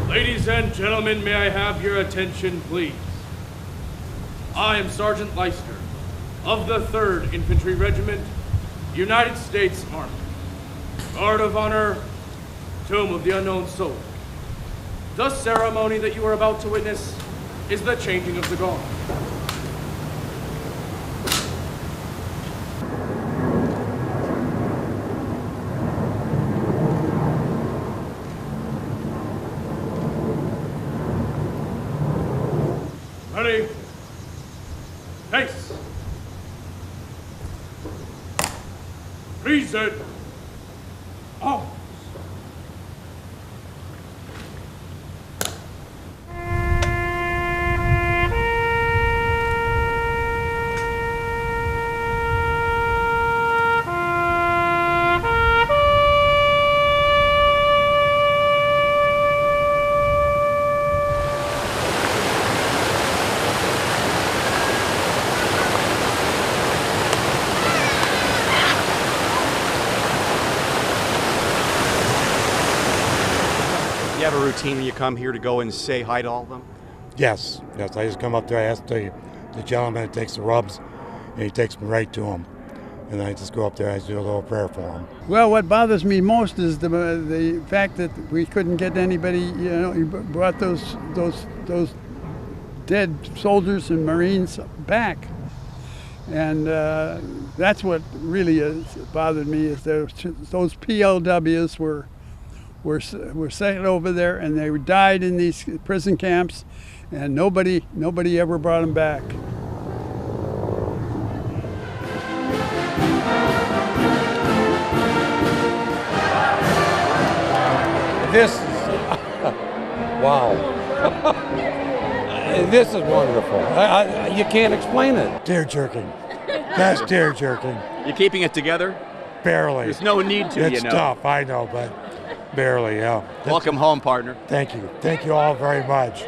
Ladies and gentlemen, may I have your attention, please? I am Sergeant Leicester of the 3rd Infantry Regiment, United States Army. Guard of Honor, Tomb of the Unknown Soul. The ceremony that you are about to witness is the changing of the guard. Ready? Pace. Reset. Off. You have a routine when you come here to go and say hi to all of them? Yes. I just come up there, I ask the gentleman that takes the rubs, and he takes me right to him. And I just go up there, I do a little prayer for him. Well, what bothers me most is the fact that we couldn't get anybody, he brought those dead soldiers and Marines back. And that's what really has bothered me, is those PLWs were sent over there, and they died in these prison camps, and nobody ever brought them back. This is wow. This is wonderful. You can't explain it. Tear-jerking. That's tear-jerking. You keeping it together? Barely. There's no need to, It's tough, I know, but barely, yeah. Welcome home, partner. Thank you. Thank you all very much.